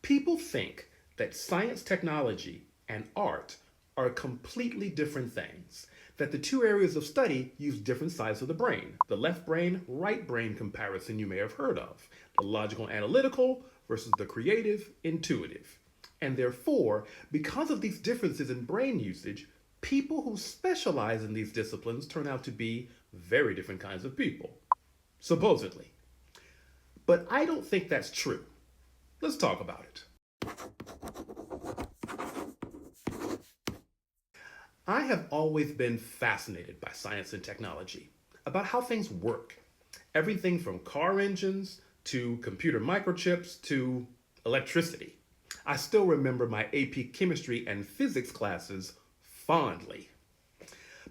People think that science, technology, and art are completely different things, that the two areas of study use different sides of the brain. The left brain, right brain comparison you may have heard of, the logical analytical versus the creative intuitive. And therefore, because of these differences in brain usage, people who specialize in these disciplines turn out to be very different kinds of people, supposedly. But I don't think that's true. Let's talk about it. I have always been fascinated by science and technology, about how things work. Everything from car engines to computer microchips to electricity. I still remember my AP chemistry and physics classes fondly.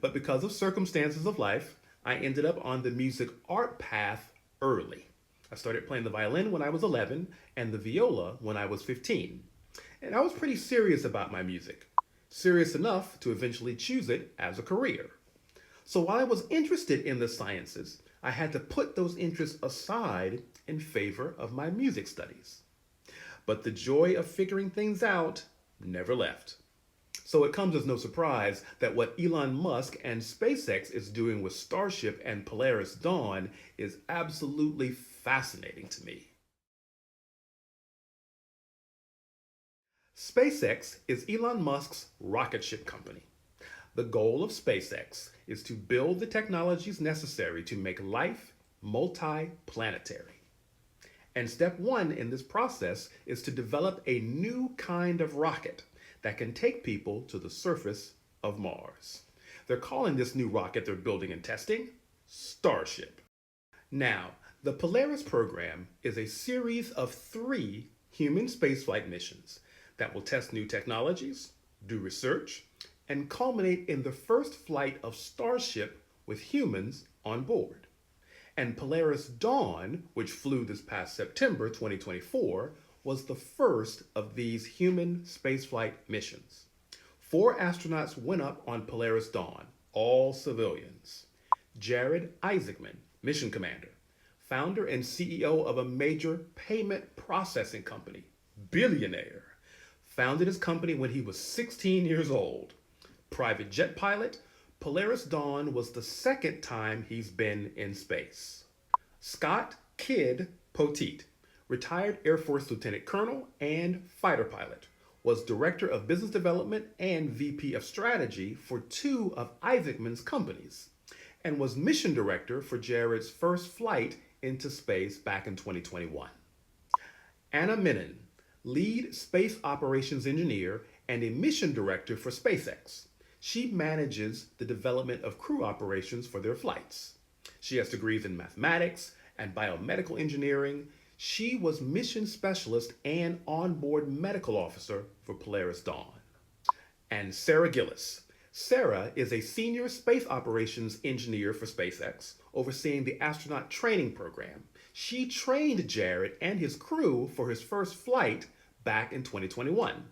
But because of circumstances of life, I ended up on the music art path early. I started playing the violin when I was 11 and the viola when I was 15. And I was pretty serious about my music, serious enough to eventually choose it as a career. So while I was interested in the sciences, I had to put those interests aside in favor of my music studies. But the joy of figuring things out never left. So it comes as no surprise that what Elon Musk and SpaceX is doing with Starship and Polaris Dawn is absolutely fascinating to me. SpaceX is Elon Musk's rocket ship company. The goal of SpaceX is to build the technologies necessary to make life multi-planetary. And step one in this process is to develop a new kind of rocket that can take people to the surface of Mars. They're calling this new rocket they're building and testing Starship. Now, the Polaris program is a series of 3 human spaceflight missions that will test new technologies, do research, and culminate in the first flight of Starship with humans on board. And Polaris Dawn, which flew this past September 2024, was the first of these human spaceflight missions. 4 astronauts went up on Polaris Dawn, all civilians. Jared Isaacman, mission commander, founder and CEO of a major payment processing company, billionaire, founded his company when he was 16 years old. Private jet pilot, Polaris Dawn was the 2nd time he's been in space. Scott Kidd Poteet, retired Air Force Lieutenant Colonel and fighter pilot, was Director of Business Development and VP of Strategy for 2 of Isaacman's companies, and was Mission Director for Jared's first flight into space back in 2021. Anna Menon, Lead Space Operations Engineer and a Mission Director for SpaceX. She manages the development of crew operations for their flights. She has degrees in mathematics and biomedical engineering. She was mission specialist and onboard medical officer for Polaris Dawn. And Sarah Gillis. Sarah is a senior space operations engineer for SpaceX, overseeing the astronaut training program. She trained Jared and his crew for his first flight back in 2021.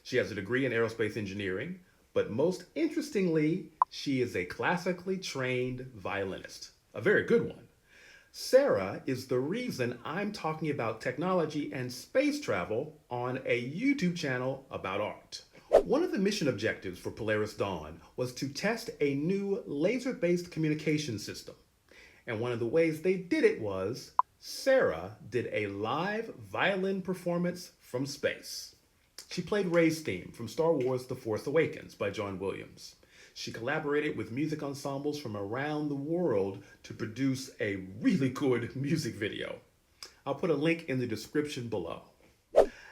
She has a degree in aerospace engineering, but most interestingly, she is a classically trained violinist, a very good one. Sarah is the reason I'm talking about technology and space travel on a YouTube channel about art. One of the mission objectives for Polaris Dawn was to test a new laser-based communication system. And one of the ways they did it was Sarah did a live violin performance from space. She played Rey's theme from Star Wars The Force Awakens by John Williams. She collaborated with music ensembles from around the world to produce a really good music video. I'll put a link in the description below.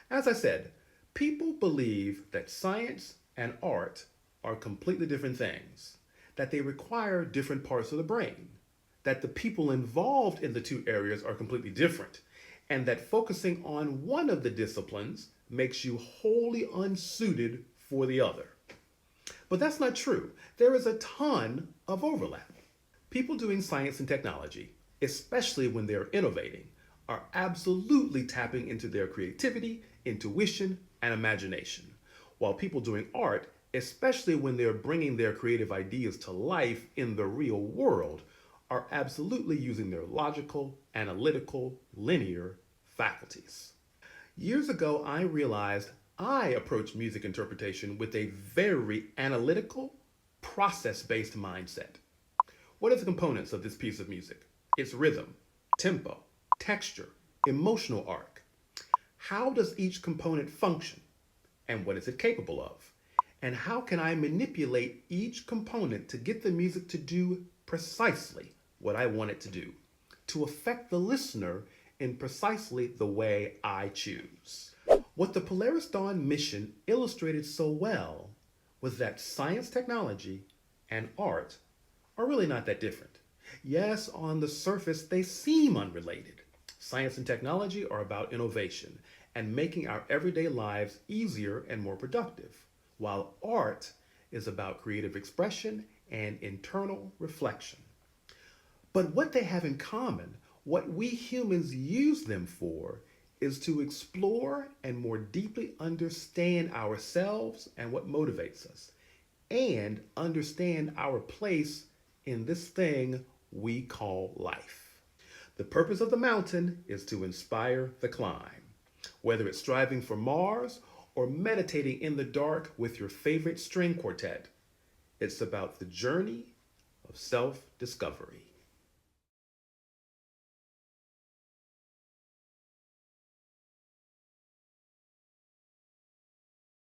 As I said, people believe that science and art are completely different things, that they require different parts of the brain, that the people involved in the 2 areas are completely different, and that focusing on one of the disciplines makes you wholly unsuited for the other. But that's not true. There is a ton of overlap. People doing science and technology, especially when they're innovating, are absolutely tapping into their creativity, intuition, and imagination. While people doing art, especially when they're bringing their creative ideas to life in the real world, are absolutely using their logical, analytical, linear faculties. Years ago, I realized I approach music interpretation with a very analytical, process-based mindset. What are the components of this piece of music? Its rhythm, tempo, texture, emotional arc. How does each component function? And what is it capable of? And how can I manipulate each component to get the music to do precisely what I want it to do, to affect the listener in precisely the way I choose? What the Polaris Dawn mission illustrated so well was that science, technology, and art are really not that different. Yes, on the surface, they seem unrelated. Science and technology are about innovation and making our everyday lives easier and more productive, while art is about creative expression and internal reflection. But what they have in common, what we humans use them for, is to explore and more deeply understand ourselves and what motivates us, and understand our place in this thing we call life. The purpose of the mountain is to inspire the climb, whether it's striving for Mars or meditating in the dark with your favorite string quartet. It's about the journey of self-discovery.